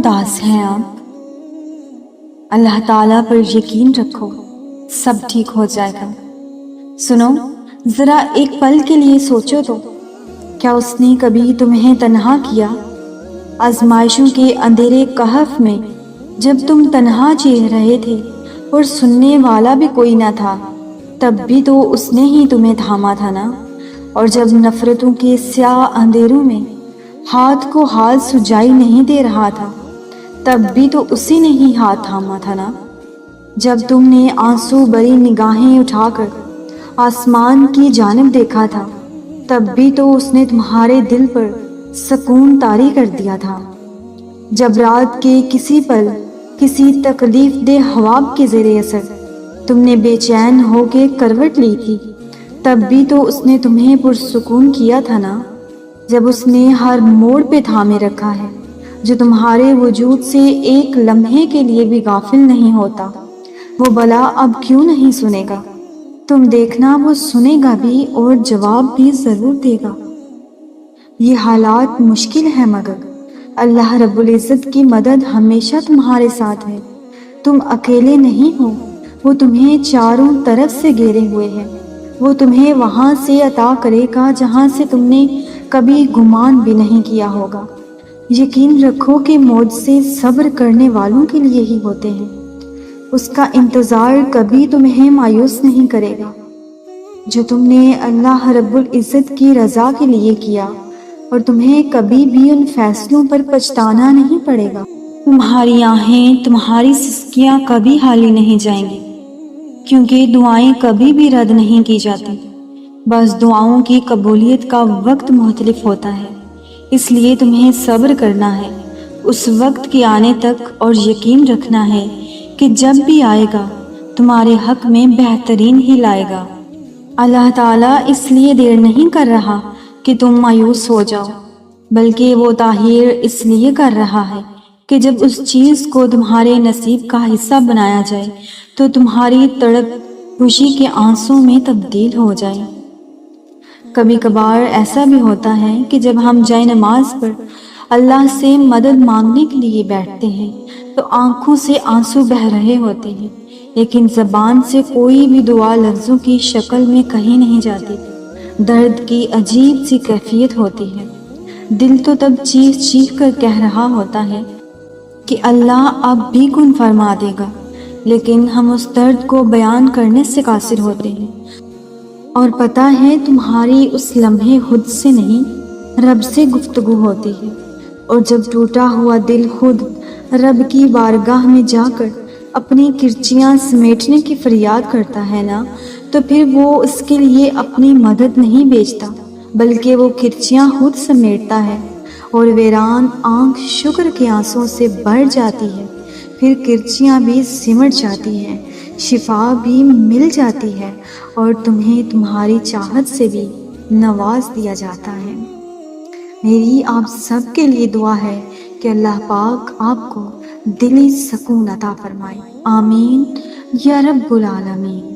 اداس ہیں آپ؟ اللہ تعالیٰ پر یقین رکھو، سب ٹھیک ہو جائے گا۔ سنو، ذرا ایک پل کے لیے سوچو تو، کیا اس نے کبھی تمہیں تنہا کیا؟ آزمائشوں کے اندھیرے کہف میں جب تم تنہا چیخ رہے تھے اور سننے والا بھی کوئی نہ تھا، تب بھی تو اس نے ہی تمہیں تھاما تھا نا؟ اور جب نفرتوں کے سیاہ اندھیروں میں ہاتھ کو ہاتھ سجائی نہیں دے رہا تھا، تب بھی تو اسی نے ہی ہاتھ تھاما تھا نا؟ جب تم نے آنسو بری نگاہیں اٹھا کر آسمان کی جانب دیکھا تھا، تب بھی تو اس نے تمہارے دل پر سکون طاری کر دیا تھا۔ جب رات کے کسی پل کسی تکلیف دہ خواب کے زیر اثر تم نے بے چین ہو کے کروٹ لی تھی، تب بھی تو اس نے تمہیں پرسکون کیا تھا نا؟ جب اس نے ہر موڑ پہ تھامے رکھا ہے، جو تمہارے وجود سے ایک لمحے کے لیے بھی غافل نہیں ہوتا، وہ بھلا اب کیوں نہیں سنے گا؟ تم دیکھنا، وہ سنے گا بھی اور جواب بھی ضرور دے گا۔ یہ حالات مشکل ہے، مگر اللہ رب العزت کی مدد ہمیشہ تمہارے ساتھ ہے۔ تم اکیلے نہیں ہو، وہ تمہیں چاروں طرف سے گھیرے ہوئے ہے۔ وہ تمہیں وہاں سے عطا کرے گا جہاں سے تم نے کبھی گمان بھی نہیں کیا ہوگا۔ یقین رکھو کہ معجزے صبر کرنے والوں کے لیے ہی ہوتے ہیں۔ اس کا انتظار کبھی تمہیں مایوس نہیں کرے گا۔ جو تم نے اللہ رب العزت کی رضا کے لیے کیا، اور تمہیں کبھی بھی ان فیصلوں پر پچھتانا نہیں پڑے گا۔ تمہاری آہیں، تمہاری سسکیاں کبھی خالی نہیں جائیں گی، کیونکہ دعائیں کبھی بھی رد نہیں کی جاتی۔ بس دعاؤں کی قبولیت کا وقت مختلف ہوتا ہے، اس لیے تمہیں صبر کرنا ہے اس وقت کے آنے تک، اور یقین رکھنا ہے کہ جب بھی آئے گا تمہارے حق میں بہترین ہی لائے گا۔ اللہ تعالیٰ اس لیے دیر نہیں کر رہا کہ تم مایوس ہو جاؤ، بلکہ وہ تاخیر اس لیے کر رہا ہے کہ جب اس چیز کو تمہارے نصیب کا حصہ بنایا جائے تو تمہاری تڑپ خوشی کے آنسوں میں تبدیل ہو جائے۔ کبھی کبھار ایسا بھی ہوتا ہے کہ جب ہم جائے نماز پر اللہ سے مدد مانگنے کے لیے بیٹھتے ہیں تو آنکھوں سے آنسو بہہ رہے ہوتے ہیں، لیکن زبان سے کوئی بھی دعا لفظوں کی شکل میں کہی نہیں جاتی۔ درد کی عجیب سی کیفیت ہوتی ہے، دل تو تب چیخ چیخ کر کہہ رہا ہوتا ہے کہ اللہ اب بھی کن فرما دے گا، لیکن ہم اس درد کو بیان کرنے سے قاصر ہوتے ہیں۔ اور پتہ ہے، تمہاری اس لمحے خود سے نہیں، رب سے گفتگو ہوتی ہے، اور جب ٹوٹا ہوا دل خود رب کی بارگاہ میں جا کر اپنی کرچیاں سمیٹنے کی فریاد کرتا ہے نا، تو پھر وہ اس کے لیے اپنی مدد نہیں بھیجتا، بلکہ وہ کرچیاں خود سمیٹتا ہے، اور ویران آنکھ شکر کے آنسوں سے بھر جاتی ہے۔ پھر کرچیاں بھی سمٹ جاتی ہیں، شفا بھی مل جاتی ہے، اور تمہیں تمہاری چاہت سے بھی نواز دیا جاتا ہے۔ میری آپ سب کے لیے دعا ہے کہ اللہ پاک آپ کو دلی سکون عطا فرمائے۔ آمین یا رب العالمین۔